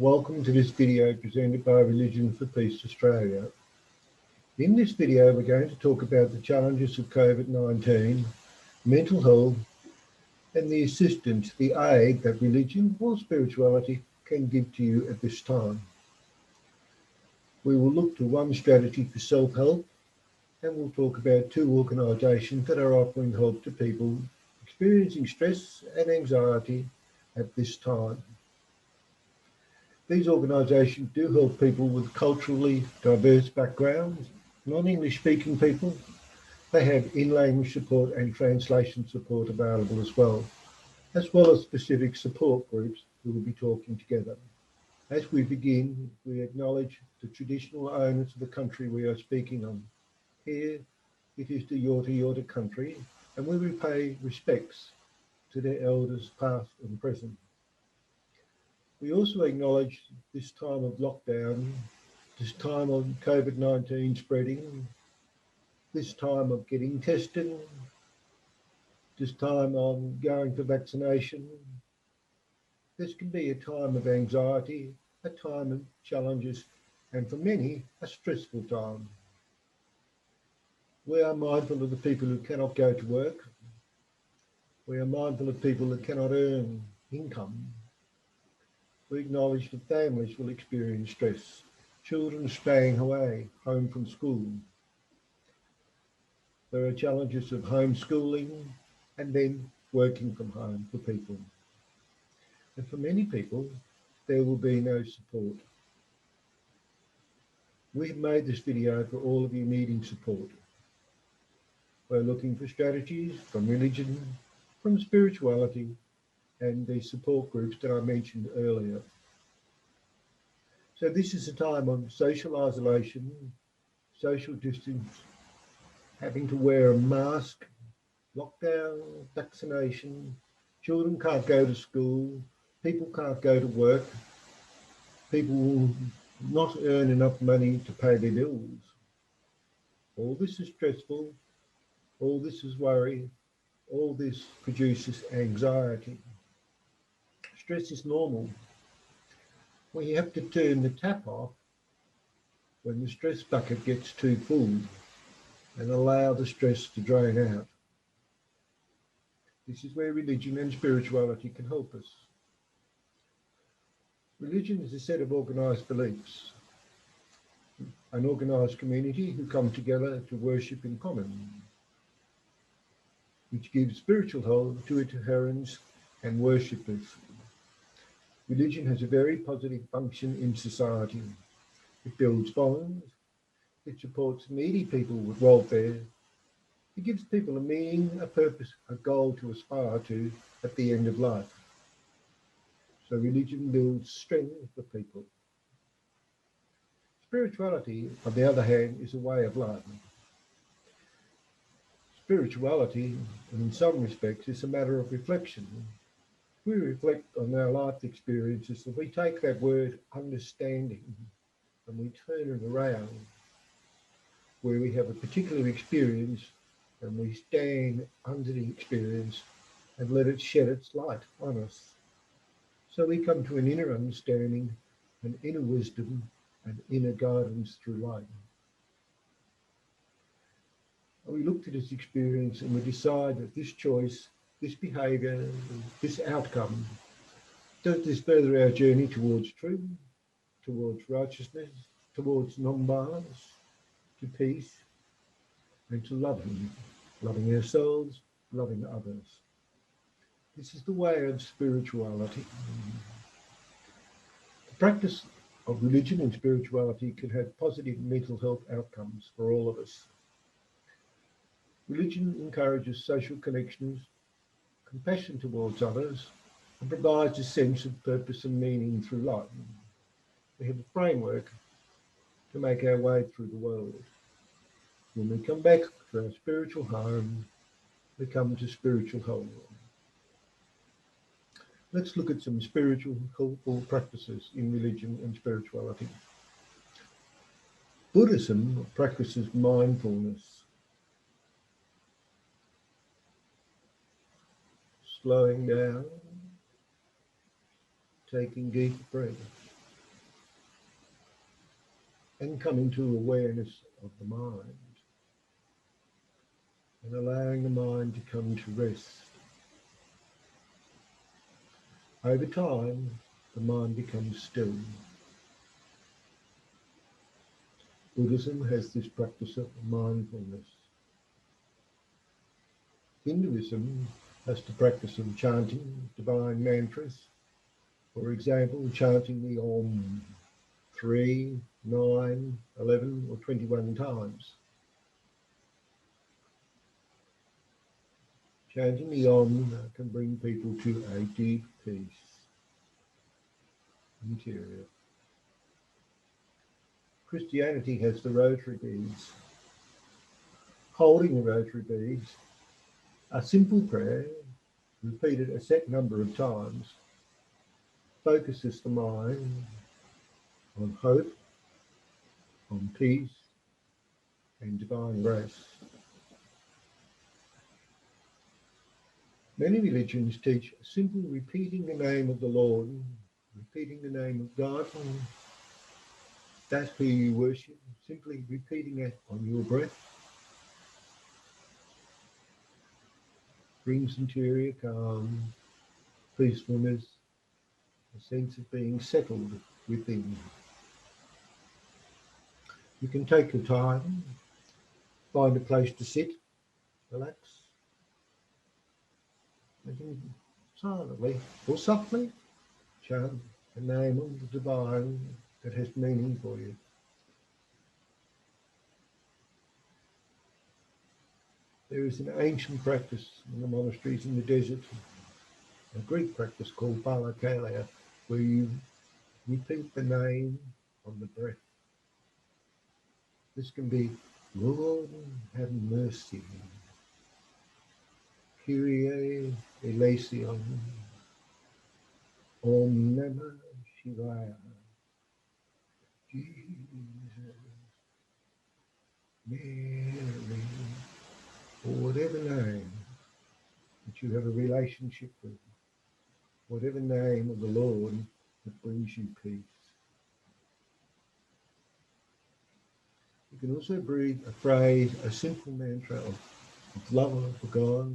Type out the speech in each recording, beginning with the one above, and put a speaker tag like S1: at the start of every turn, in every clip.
S1: Welcome to this video presented by Religion for Peace Australia. In this video, we're going to talk about the challenges of COVID-19, mental health, and the assistance, the aid that religion or spirituality can give to you at this time. We will look to one strategy for self-help, and we'll talk about two organisations that are offering help to people experiencing stress and anxiety at this time. These organisations do help people with culturally diverse backgrounds, non-English speaking people. They have in-language support and translation support available as well as specific support groups who will be talking together. As we begin, we acknowledge the traditional owners of the country we are speaking on. Here, it is the Yorta Yorta country, and we will pay respects to their elders past and present. We also acknowledge this time of lockdown, this time of COVID-19 spreading, this time of getting tested, this time of going for vaccination. This can be a time of anxiety, a time of challenges, and for many, a stressful time. We are mindful of the people who cannot go to work. We are mindful of people that cannot earn income. We acknowledge that families will experience stress, children staying away, home from school. There are challenges of homeschooling and then working from home for people. And for many people, there will be no support. We've made this video for all of you needing support. We're looking for strategies from religion, from spirituality, and the support groups that I mentioned earlier. So this is a time of social isolation, social distance, having to wear a mask, lockdown, vaccination, children can't go to school, people can't go to work, people will not earn enough money to pay their bills. All this is stressful, all this is worry, all this produces anxiety. Stress is normal. We have to turn the tap off when the stress bucket gets too full and allow the stress to drain out. This is where religion and spirituality can help us. Religion is a set of organised beliefs, an organised community who come together to worship in common, which gives spiritual help to its adherents and worshippers. Religion has a very positive function in society. It builds bonds, it supports needy people with welfare, it gives people a meaning, a purpose, a goal to aspire to at the end of life. So religion builds strength for people. Spirituality, on the other hand, is a way of life. Spirituality, in some respects, is a matter of reflection. We reflect on our life experiences and we take that word understanding and we turn it around where we have a particular experience and we stand under the experience and let it shed its light on us. So we come to an inner understanding, an inner wisdom, and inner guidance through life. And we look to this experience and we decide that this choice, this behaviour, this outcome, does this further our journey towards truth, towards righteousness, towards non-violence, to peace, and to loving ourselves, loving others. This is the way of spirituality. The practice of religion and spirituality can have positive mental health outcomes for all of us. Religion encourages social connections, compassion towards others, and provides a sense of purpose and meaning through life. We have a framework to make our way through the world. When we come back to our spiritual home, we come to spiritual health. Let's look at some spiritual helpful practices in religion and spirituality. Buddhism practices mindfulness, slowing down, taking deep breaths. and coming to awareness of the mind and allowing the mind to come to rest. Over time, the mind becomes still. Buddhism has this practice of mindfulness. Hinduism has the practice of chanting divine mantras. For example, chanting the Om 3, 9, 11 or 21 times. Chanting the Om can bring people to a deep peace, interior. Christianity has the rosary beads. Holding the rosary beads, a simple prayer, repeated a set number of times, focuses the mind on hope, on peace, and divine grace. Many religions teach simply repeating the name of the Lord, repeating the name of God. That's who you worship, simply repeating it on your breath. Brings interior calm, peacefulness, a sense of being settled within. You can take your time, find a place to sit, relax, and then silently or softly chant the name of the divine that has meaning for you. There is an ancient practice in the monasteries in the desert, a Greek practice called balakalia, where you repeat the name on the breath. This can be, Lord, have mercy. Kyrie eleison. Om Namah Shivaya. Jesus. Mary. Or whatever name that you have a relationship with. Whatever name of the Lord that brings you peace. You can also breathe a phrase, a simple mantra of love for God,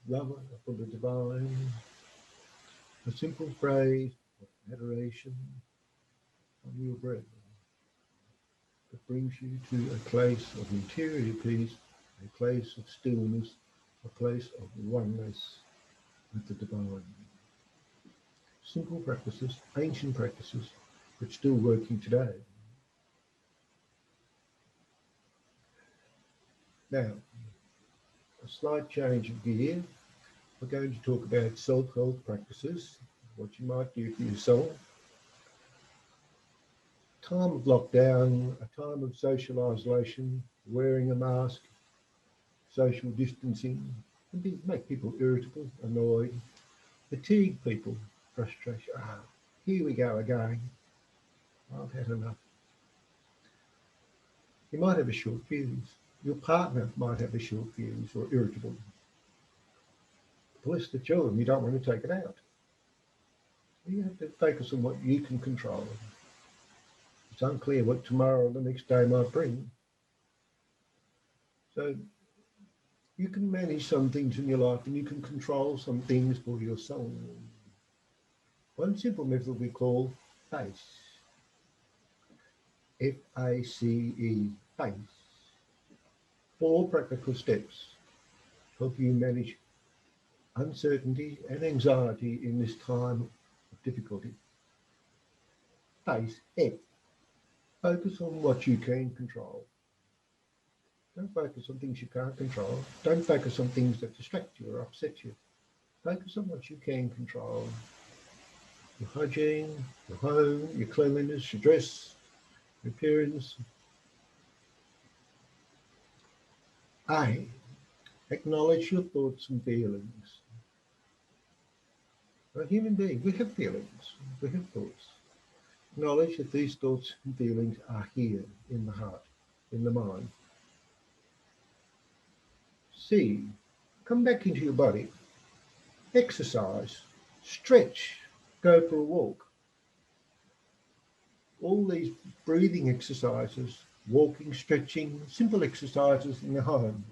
S1: love for the divine, a simple phrase of adoration on your breath that brings you to a place of interior peace, a place of stillness, a place of oneness with the divine. Simple practices, ancient practices, but still working today. Now, a slight change of gear. We're going to talk about self-help practices, what you might do for yourself. Time of lockdown, a time of social isolation, wearing a mask, social distancing, can make people irritable, annoyed, fatigue people, frustration. Here we go again. I've had enough. You might have a short fuse. Your partner might have a short fuse or irritable. Bless the children, you don't want to take it out. You have to focus on what you can control. It's unclear what tomorrow or the next day might bring. So you can manage some things in your life and you can control some things for yourself. One simple method we call FACE. F-A-C-E, FACE. 4 practical steps help you manage uncertainty and anxiety in this time of difficulty. FACE, F. Focus on what you can control. Don't focus on things you can't control. Don't focus on things that distract you or upset you. Focus on what you can control. Your hygiene, your home, your cleanliness, your dress, your appearance. A. Acknowledge your thoughts and feelings. We're a human being. We have feelings. We have thoughts. Acknowledge that these thoughts and feelings are here in the heart, in the mind. C. Come back into your body. Exercise. Stretch. Go for a walk. All these breathing exercises, walking, stretching, simple exercises in the home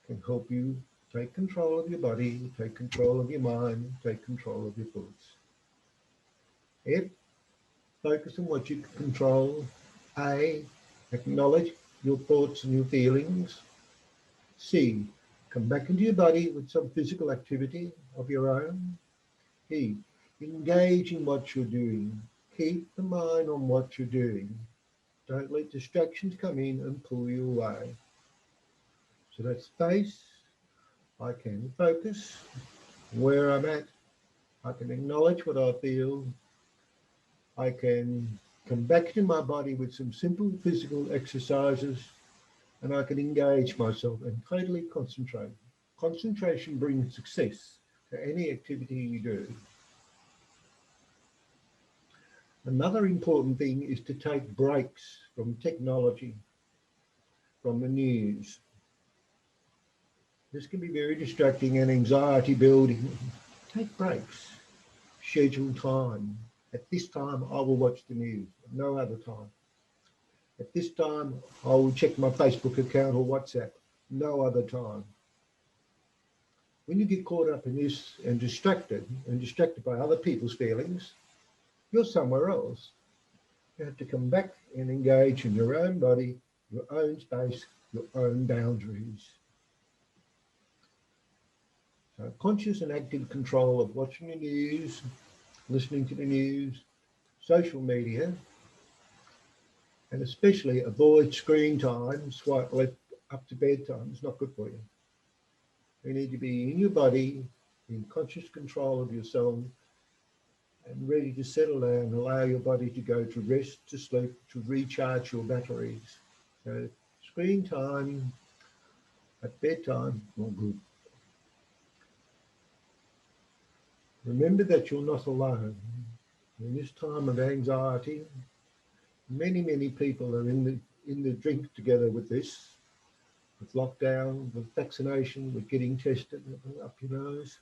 S1: can help you take control of your body, take control of your mind, take control of your thoughts. F, focus on what you can control. A, acknowledge your thoughts and your feelings. C, come back into your body with some physical activity of your own. E, engage in what you're doing. Keep the mind on what you're doing. Don't let distractions come in and pull you away. So that's space. I can focus where I'm at. I can acknowledge what I feel. I can come back to my body with some simple physical exercises, and I can engage myself and totally concentrate. Concentration brings success to any activity you do. Another important thing is to take breaks from technology, from the news. This can be very distracting and anxiety building. Take breaks. Schedule time. At this time, I will watch the news. No other time. At this time, I will check my Facebook account or WhatsApp. No other time. When you get caught up in this and distracted by other people's feelings, you're somewhere else. You have to come back and engage in your own body, your own space, your own boundaries. So conscious and active control of watching the news, listening to the news, social media, and especially avoid screen time, swipe left up to bedtime. It's not good for you. You need to be in your body, in conscious control of yourself, and ready to settle down and allow your body to go to rest, to sleep, to recharge your batteries. So screen time at bedtime, not good. Remember that you're not alone. In this time of anxiety, many people are in the drink together with this, with lockdown, with vaccination, with getting tested up your nose.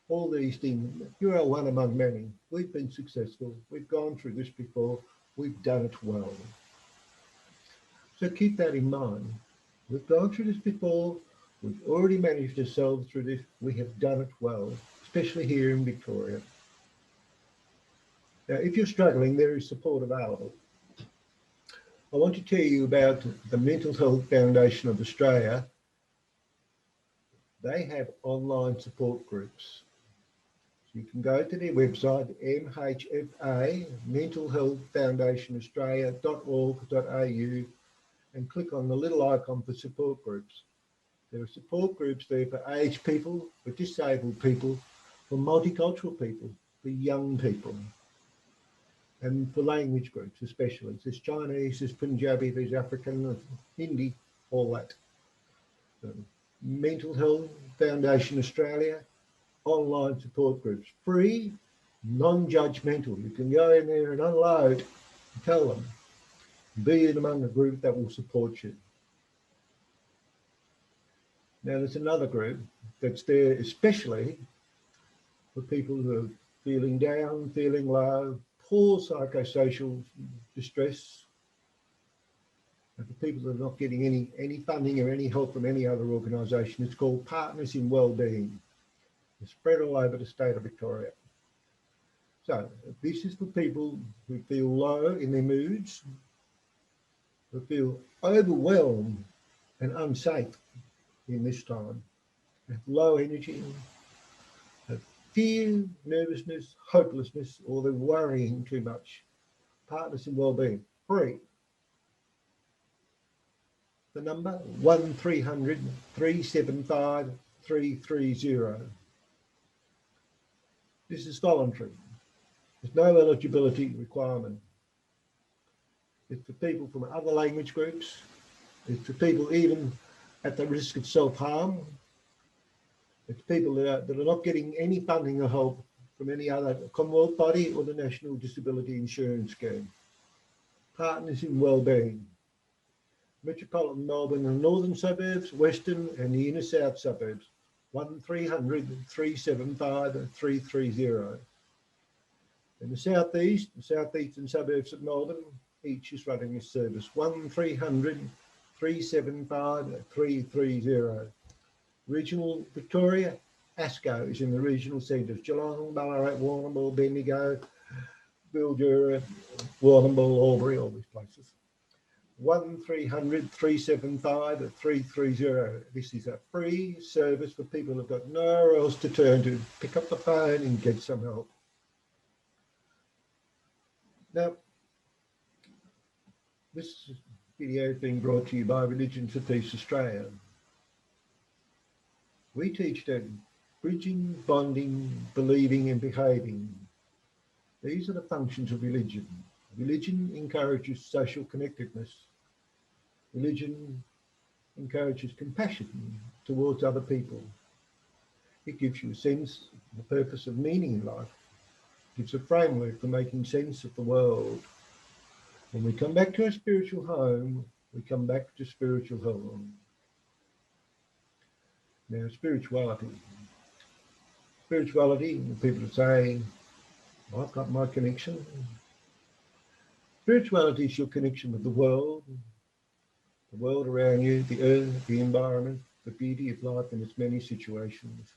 S1: All these things, you are one among many. We've been successful. We've gone through this before. We've done it well. So keep that in mind. We've gone through this before. We've already managed ourselves through this. We have done it well, especially here in Victoria. Now, if you're struggling, there is support available. I want to tell you about the Mental Health Foundation of Australia. They have online support groups. So you can go to their website, MHFA, Mental Health Foundation Australia.org.au, and click on the little icon for support groups. There are support groups there for aged people, for disabled people, for multicultural people, for young people, and for language groups especially. There's Chinese, there's Punjabi, there's African, there's Hindi, all that. So, Mental Health Foundation Australia, online support groups, free, non-judgmental. You can go in there and unload and tell them. Be in among a group that will support you. Now there's another group that's there especially for people who are feeling down, feeling low, poor psychosocial distress, and for people that are not getting any funding or any help from any other organisation. It's called Partners in Wellbeing. It's spread all over the state of Victoria. So this is for people who feel low in their moods, who feel overwhelmed and unsafe in this time, have low energy, have fear, nervousness, hopelessness, or they're worrying too much. Partners in Wellbeing, free. The number 1300 375 330. This is voluntary. There's no eligibility requirement. It's for people from other language groups. It's for people even at the risk of self-harm. It's people that are not getting any funding or help from any other Commonwealth body or the National Disability Insurance Scheme. Partners in Wellbeing. Metropolitan Melbourne and northern suburbs, western and the inner south suburbs. 1300 375 330. In the southeastern suburbs of Melbourne, each is running this service, 1300 375 330. Regional Victoria, ASCO is in the regional centres, Geelong, Ballarat, Warrnambool, Bendigo, Mildura, Warrnambool, Albury, all these places. 1300 375 330. This is a free service for people who've got nowhere else to turn to. Pick up the phone and get some help. Now, this video is being brought to you by Religion for Peace Australia. We teach that bridging, bonding, believing and behaving. These are the functions of religion. Religion encourages social connectedness. Religion encourages compassion towards other people. It gives you a sense of the purpose of meaning in life. It gives a framework for making sense of the world. When we come back to our spiritual home, we come back to spiritual home. Now, spirituality. Spirituality, people are saying, I've got my connection. Spirituality is your connection with the world around you, the earth, the environment, the beauty of life in its many situations.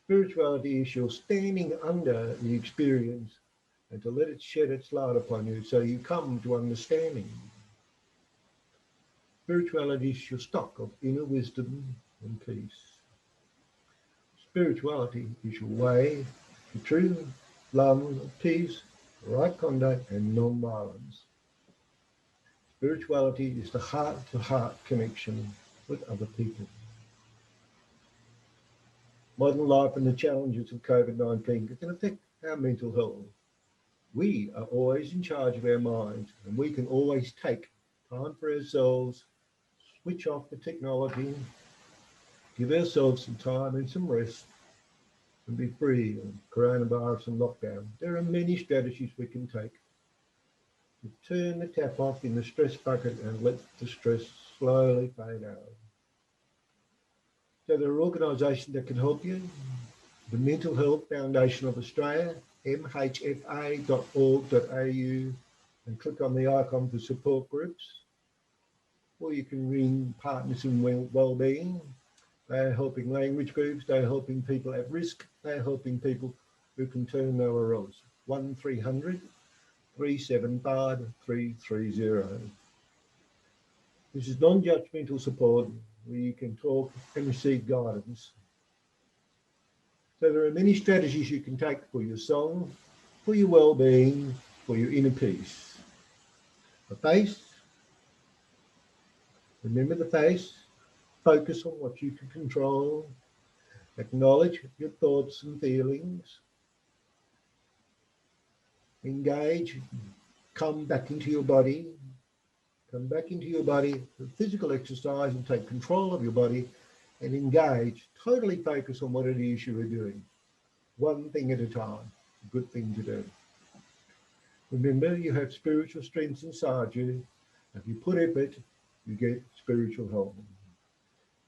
S1: Spirituality is your standing under the experience and to let it shed its light upon you so you come to understanding. Spirituality is your stock of inner wisdom and peace. Spirituality is your way to truth, love, peace, right conduct and non-violence. Spirituality is the heart-to-heart connection with other people. Modern life and the challenges of COVID-19 can affect our mental health. We are always in charge of our minds and we can always take time for ourselves, switch off the technology, give ourselves some time and some rest and be free of coronavirus and lockdown. There are many strategies we can take to turn the tap off in the stress bucket and let the stress slowly fade out. So there are organisations that can help you. The Mental Health Foundation of Australia, mhfa.org.au, and click on the icon for support groups. Or you can ring Partners in Wellbeing. They're helping language groups, they're helping people at risk, they're helping people who can turn nowhere else. 1300 375 330. This is non-judgmental support where you can talk and receive guidance. So there are many strategies you can take for your soul, for your well-being, for your inner peace. The face, remember the face, focus on what you can control, acknowledge your thoughts and feelings, engage, come back into your body, with physical exercise and take control of your body and engage, totally focus on what it is you are doing. One thing at a time, a good thing to do. Remember, you have spiritual strengths inside you. If you put effort, you get spiritual help.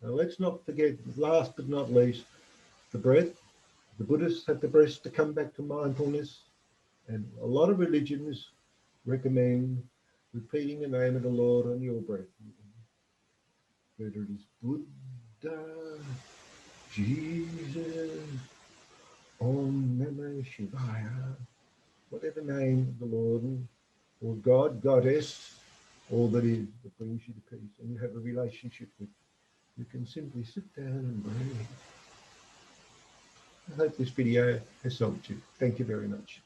S1: Now let's not forget, last but not least, the breath. The Buddhists had the breath to come back to mindfulness, and a lot of religions recommend repeating the name of the Lord on your breath. Whether it is Buddha, Jesus, Om Namah Shivaya, whatever name of the Lord, or God, Goddess, all that is, that brings you to peace, and you have a relationship with, you can simply sit down and breathe. I hope this video has helped you. Thank you very much.